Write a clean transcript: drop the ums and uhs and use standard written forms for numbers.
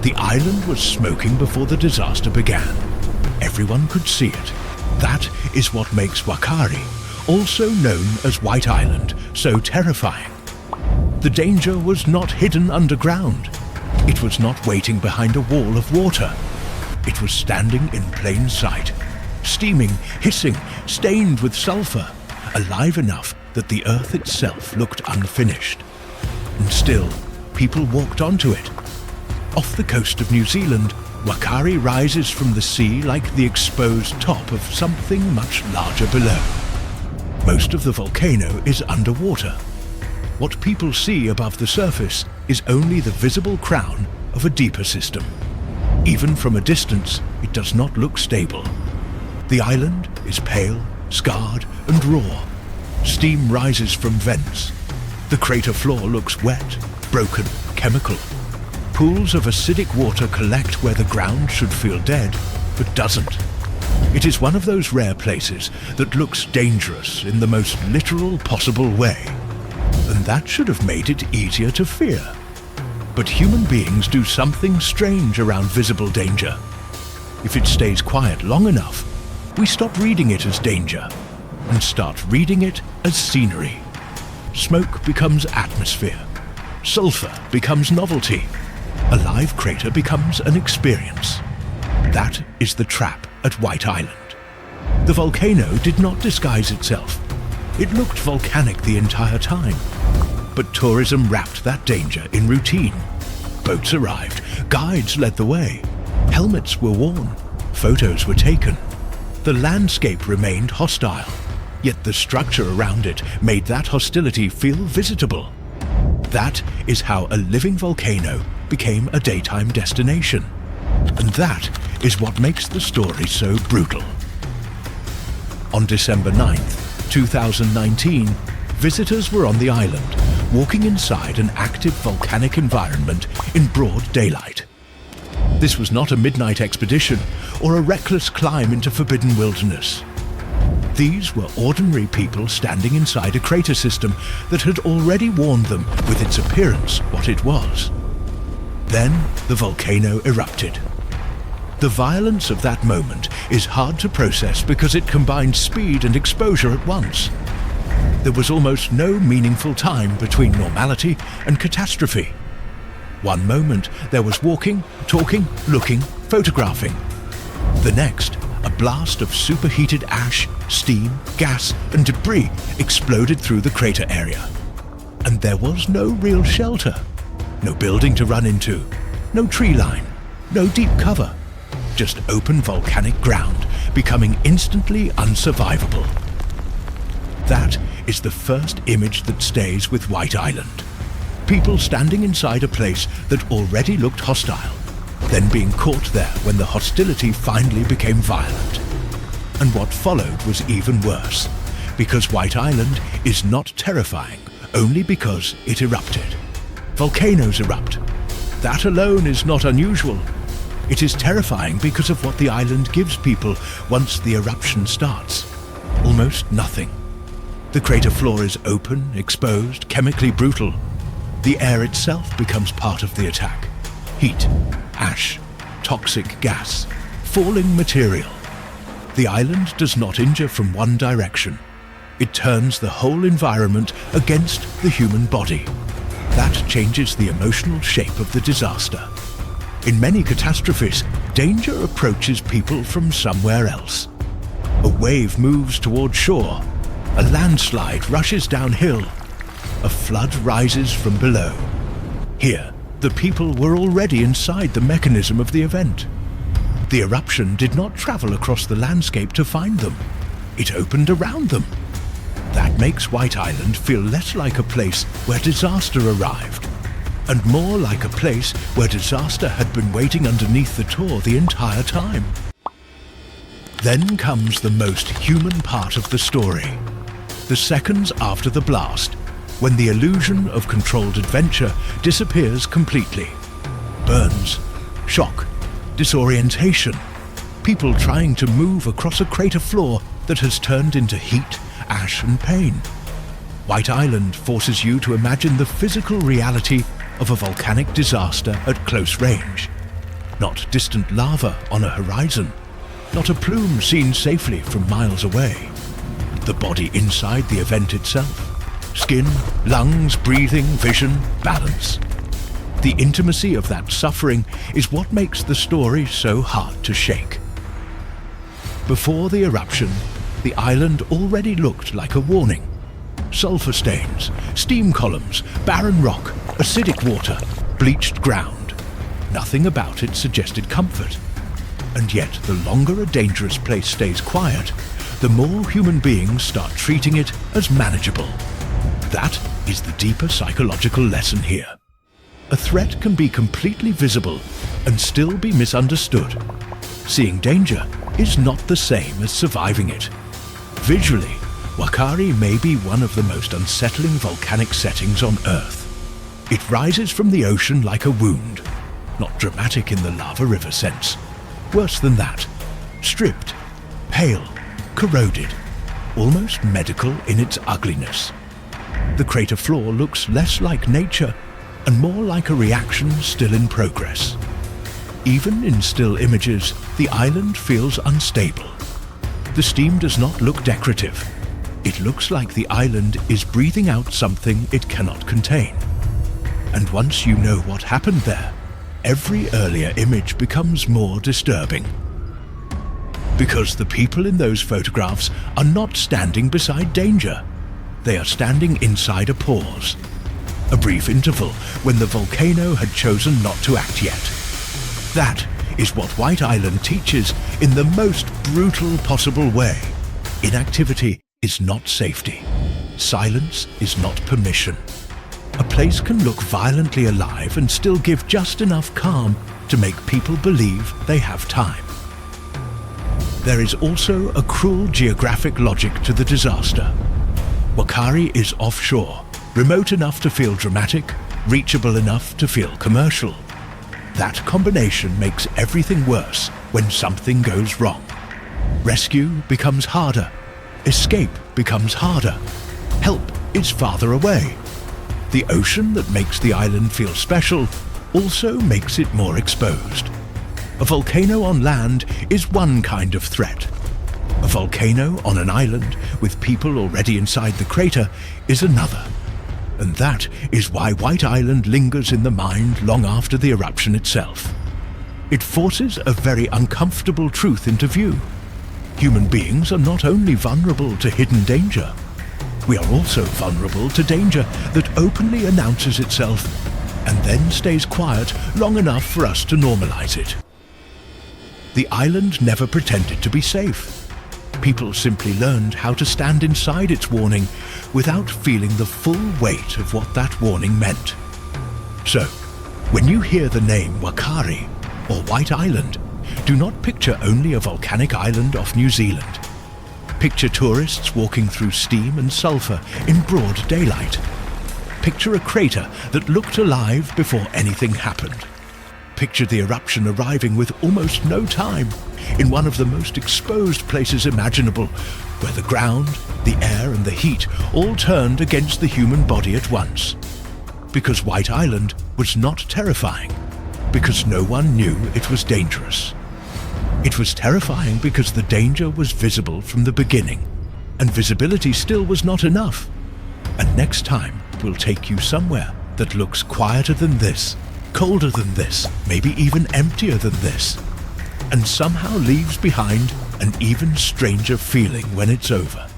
The island was smoking before the disaster began. Everyone could see it. That is what makes Whakaari, also known as White Island, so terrifying. The danger was not hidden underground. It was not waiting behind a wall of water. It was standing in plain sight, steaming, hissing, stained with sulfur, alive enough that the earth itself looked unfinished. And still, people walked onto it. Off the coast of New Zealand, Whakaari rises from the sea like the exposed top of something much larger below. Most of the volcano is underwater. What people see above the surface is only the visible crown of a deeper system. Even from a distance, it does not look stable. The island is pale, scarred, and raw. Steam rises from vents. The crater floor looks wet, broken, chemical. Pools of acidic water collect where the ground should feel dead, but doesn't. It is one of those rare places that looks dangerous in the most literal possible way. And that should have made it easier to fear. But human beings do something strange around visible danger. If it stays quiet long enough, we stop reading it as danger and start reading it as scenery. Smoke becomes atmosphere. Sulfur becomes novelty. A live crater becomes an experience. That is the trap at White Island. The volcano did not disguise itself. It looked volcanic the entire time. But tourism wrapped that danger in routine. Boats arrived, guides led the way, helmets were worn, photos were taken. The landscape remained hostile, yet the structure around it made that hostility feel visitable. That is how a living volcano became a daytime destination. And that is what makes the story so brutal. On December 9th, 2019, visitors were on the island, walking inside an active volcanic environment in broad daylight. This was not a midnight expedition or a reckless climb into forbidden wilderness. These were ordinary people standing inside a crater system that had already warned them with its appearance what it was. Then the volcano erupted. The violence of that moment is hard to process because it combined speed and exposure at once. There was almost no meaningful time between normality and catastrophe. One moment there was walking, talking, looking, photographing. The next, a blast of superheated ash, steam, gas, and debris exploded through the crater area. And there was no real shelter. No building to run into, no tree line, no deep cover. Just open volcanic ground, becoming instantly unsurvivable. That is the first image that stays with White Island. People standing inside a place that already looked hostile, then being caught there when the hostility finally became violent. And what followed was even worse, because White Island is not terrifying only because it erupted. Volcanoes erupt. That alone is not unusual. It is terrifying because of what the island gives people once the eruption starts. Almost nothing. The crater floor is open, exposed, chemically brutal. The air itself becomes part of the attack. Heat, ash, toxic gas, falling material. The island does not injure from one direction. It turns the whole environment against the human body. That changes the emotional shape of the disaster. In many catastrophes, danger approaches people from somewhere else. A wave moves toward shore. A landslide rushes downhill. A flood rises from below. Here, the people were already inside the mechanism of the event. The eruption did not travel across the landscape to find them. It opened around them. That makes White Island feel less like a place where disaster arrived, and more like a place where disaster had been waiting underneath the tour the entire time. Then comes the most human part of the story. The seconds after the blast, when the illusion of controlled adventure disappears completely. Burns, shock, disorientation. People trying to move across a crater floor that has turned into heat, ash and pain. White Island forces you to imagine the physical reality of a volcanic disaster at close range. not distant lava on a horizon, not a plume seen safely from miles away. The body inside the event itself. Skin, lungs, breathing, vision, balance. The intimacy of that suffering is what makes the story so hard to shake. Before the eruption, the island already looked like a warning. Sulfur stains, steam columns, barren rock, acidic water, bleached ground. Nothing about it suggested comfort. And yet, the longer a dangerous place stays quiet, the more human beings start treating it as manageable. That is the deeper psychological lesson here. A threat can be completely visible and still be misunderstood. Seeing danger is not the same as surviving it. Visually, Whakaari may be one of the most unsettling volcanic settings on Earth. It rises from the ocean like a wound, not dramatic in the lava river sense. Worse than that, stripped, pale, corroded, almost medical in its ugliness. The crater floor looks less like nature and more like a reaction still in progress. Even in still images, the island feels unstable. The steam does not look decorative. It looks like the island is breathing out something it cannot contain. And once you know what happened there, every earlier image becomes more disturbing. Because the people in those photographs are not standing beside danger. They are standing inside a pause. A brief interval when the volcano had chosen not to act yet. That is what White Island teaches in the most brutal possible way. Inactivity is not safety. Silence is not permission. A place can look violently alive and still give just enough calm to make people believe they have time. There is also a cruel geographic logic to the disaster. Whakaari is offshore, remote enough to feel dramatic, reachable enough to feel commercial. That combination makes everything worse when something goes wrong. Rescue becomes harder. Escape becomes harder. Help is farther away. The ocean that makes the island feel special also makes it more exposed. A volcano on land is one kind of threat. A volcano on an island with people already inside the crater is another. And that is why White Island lingers in the mind long after the eruption itself. It forces a very uncomfortable truth into view. Human beings are not only vulnerable to hidden danger, we are also vulnerable to danger that openly announces itself and then stays quiet long enough for us to normalize it. The island never pretended to be safe. People simply learned how to stand inside its warning without feeling the full weight of what that warning meant. So, when you hear the name Whakaari or White Island, do not picture only a volcanic island off New Zealand. Picture tourists walking through steam and sulfur in broad daylight. Picture a crater that looked alive before anything happened. Picture the eruption arriving with almost no time in one of the most exposed places imaginable, where the ground, the air and the heat all turned against the human body at once. Because White Island was not terrifying, because no one knew it was dangerous. It was terrifying because the danger was visible from the beginning, and visibility still was not enough. And next time we'll take you somewhere that looks quieter than this, colder than this, maybe even emptier than this, and somehow leaves behind an even stranger feeling when it's over.